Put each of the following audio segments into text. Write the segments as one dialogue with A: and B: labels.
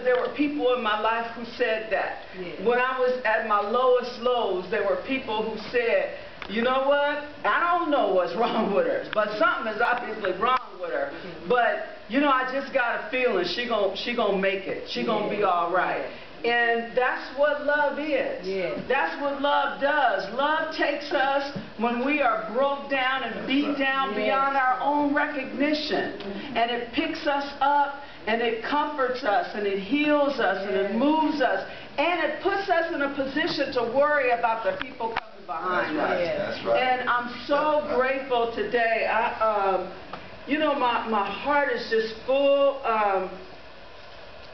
A: There were people in my life who said that.
B: Yeah.
A: When I was at my lowest lows, there were people who said, you know what, I don't know what's wrong with her, but something is obviously wrong with her. But, you know, I just got a feeling she gonna make it. She gonna be all right. And that's what love is.
B: Yeah.
A: That's what love does. Love takes us when we are broke down and beat down beyond our own recognition. And it picks us up and it comforts us and it heals us and it moves us. And it puts us in a position to worry about the people coming behind us.
C: That's right.
A: And I'm so grateful today. You know, my heart is just full.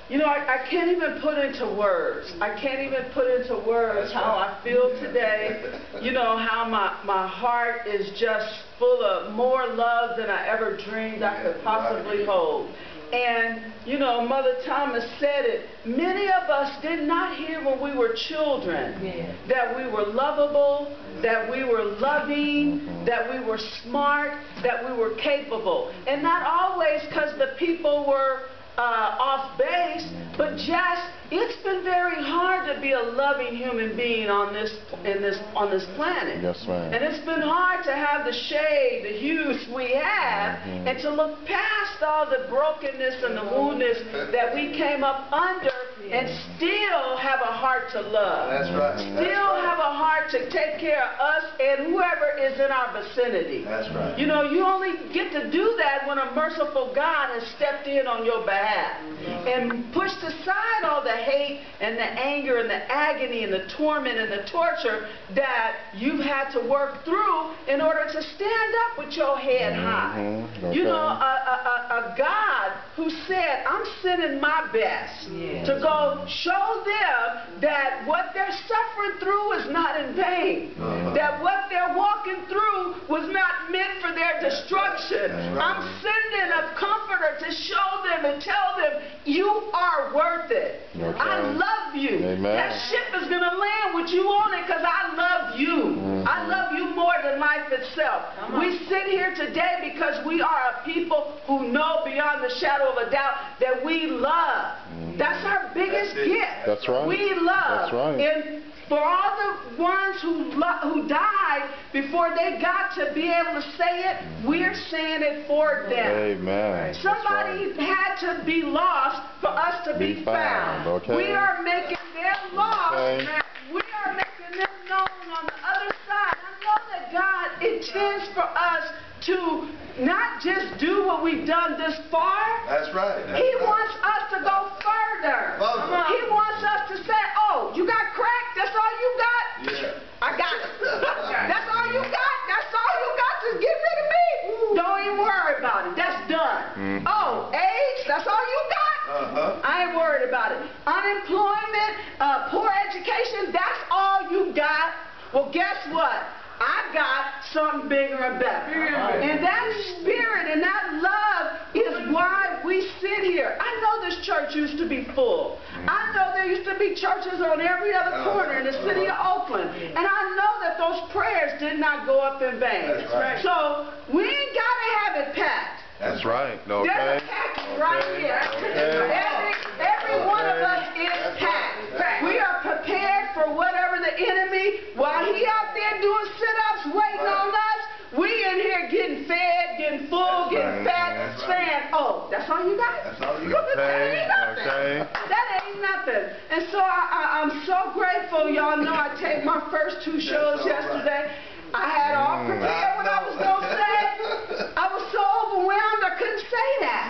A: You know, I can't even put into words. I can't even put into words how I feel today. You know, how my heart is just full of more love than I ever dreamed I could possibly hold. And, you know, Mother Thomas said it. Many of us did not hear when we were children that we were lovable, that we were loving, that we were smart, that we were capable. And not always because the people were off base, but just it's been very hard to be a loving human being on this planet.
D: Yes, ma'am.
A: And it's been hard to have the shade, the hues we have, and to look past all the brokenness and the woundedness that we came up under, and still have a heart to love.
C: That's right.
A: Still have a heart to take care of us and whoever is in our vicinity.
C: That's right.
A: You know, you only get to do that when a merciful God has stepped in on your behalf and pushed aside all the hate and the anger and the agony and the torment and the torture that you've had to work through in order to stand up with your head high.
D: Okay.
A: You know, a God who said, I'm sending my best to go show them that what they're suffering through is not in vain. That what they're walking through was not meant for their destruction. I'm sending a comforter to show them and tell them, you are worth it. I love you.
D: Amen.
A: That ship is going to land with you on it because I love you. I love you more than life itself. We sit here today because we are a people who know beyond the shadow of a doubt that we love. That's our biggest gift.
D: That's right.
A: We love.
D: That's right.
A: And for all the ones who died before they got to be able to say it, we're saying it for them.
D: Amen.
A: Somebody had to be lost for us to be found.
D: Okay.
A: We are making them lost. We are making them known on the other side. I know that God intends for us to not just do what we've done this far.
C: That's right.
A: He wants us to go further. He wants us to say, oh, you got crack? That's all you got?
C: Yeah.
A: I got it. That's all you got? That's all you got? Just get rid of me? Don't even worry about it. That's done. Oh, AIDS? That's all you got? I ain't worried about it. Unemployment, poor education, that's all you got? Well, guess what? I got something bigger and better. And that spirit and that love is why we sit here. I know this church used to be full. I know there used to be churches on every other corner in the city of Oakland. And I know that those prayers did not go up in vain.
C: That's right.
A: So we ain't got to have it packed.
D: That's right. Okay.
A: There's a package right here. Every one of us is packed. We are prepared for whatever the enemy, while he out there doing sit-ups waiting on us, we in here getting fed, getting full, getting fat, saying, oh, that's all you got?
C: That's all you got.
A: That ain't nothing. That ain't nothing. And so I'm so grateful. Y'all know I taped my first 2 shows yesterday. I had all prepared what I was going to say. I was so overwhelmed I couldn't say that.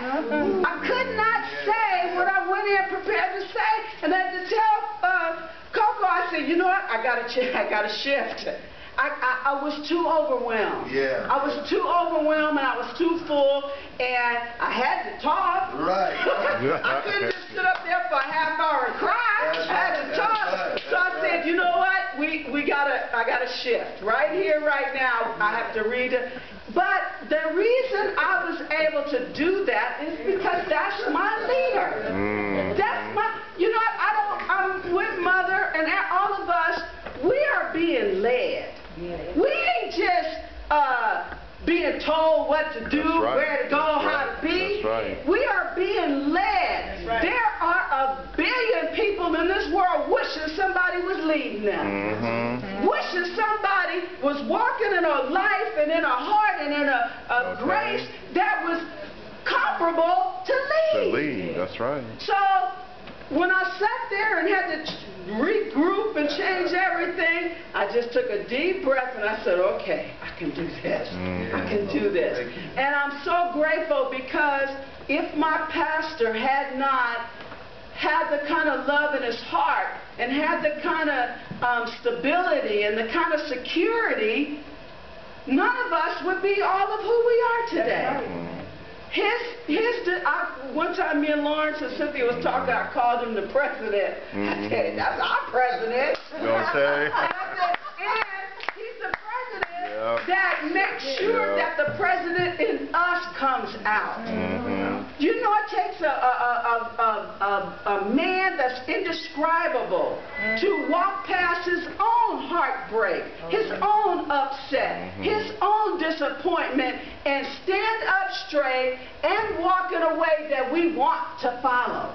A: I could not say what I went in prepared to say. And I had to tell Coco, I said, you know what, I got to shift. I was too overwhelmed. I was too overwhelmed and I was too full and I had to talk. I couldn't just sit up there for a half hour and cry. I had to talk. So I said, you know what? I gotta shift. Right here, right now, I have to read it. But the reason I was able to do that is because that's my leader. That's my, you know, I'm with Mother and all of us, we are being led. We ain't just being told what to do, where to go, how to be. We are being led There are a billion people in this world wishing somebody was leading them. Wishing somebody was walking in a life and in a heart and in a grace that was comparable to lead.
B: To lead, that's right.
A: So when I sat there and had to regroup and change everything, I just took a deep breath and I said, okay, I can do this. I can do this. And I'm so grateful because if my pastor had not had the kind of love in his heart and had the kind of stability and the kind of security, none of us would be all of who we are today. One time me and Lawrence and Cynthia was talking, I called him the president. I said, that's our president.
B: You know what I'm saying?
A: And I said, and he's the president that makes sure that the president in us comes out. You know, it takes a man that's indescribable to walk past his own heartbreak, his own upset, his own disappointment, and stand up straight and walk in a way that we want to follow.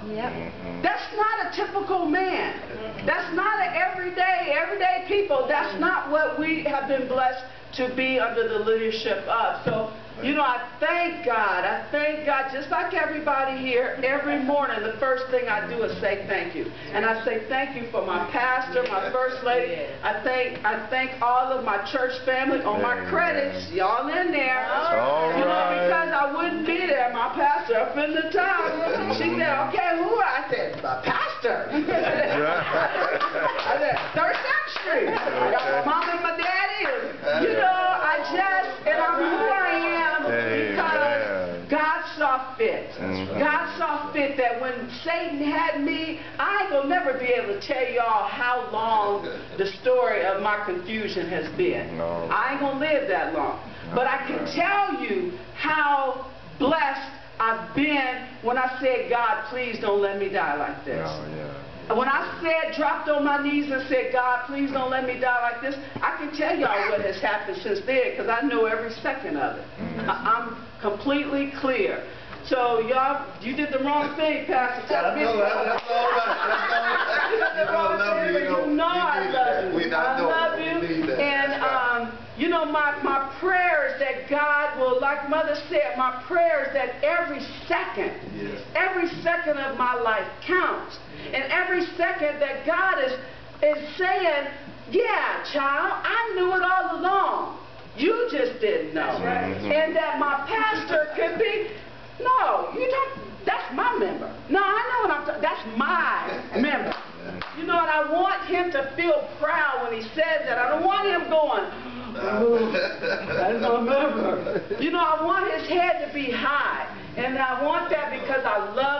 A: That's not a typical man. That's not an everyday people. That's not what we have been blessed to be under the leadership of. So, you know, I thank God. I thank God, just like everybody here, every morning the first thing I do is say thank you. And I say thank you for my pastor, my first lady. I thank all of my church family on my credits. Y'all in there. You know, because I wouldn't be there. My pastor up in the top. She said, okay, who? I said, my pastor. I said, 3rd Street. I got my mom and my daddy. You know, and I'm who I am because God saw fit. God saw fit that when Satan had me, I ain't gonna never be able to tell y'all how long the story of my confusion has been. I ain't gonna live that long. But I can tell you how blessed I've been when I said, God, please don't let me die like this. When I dropped on my knees and said, God, please don't let me die like this, I can tell y'all what has happened since then because I know every second of it. I'm completely clear. So y'all, you did the wrong thing, Pastor. Tell me. That's all right. You did the wrong thing, but you know I love you. I love you. And you know, my prayers that God will, like Mother said, my prayers that every second of my life counts. And every second that God is saying, yeah, child, I knew it all along. You just didn't know. And that my pastor could be, no, you don't, that's my member. No, I know what I'm talking, that's my member. You know, and I want him to feel proud when he says that. I don't want him going, oh, that's my member. You know, I want his head to be high. And I want that because I love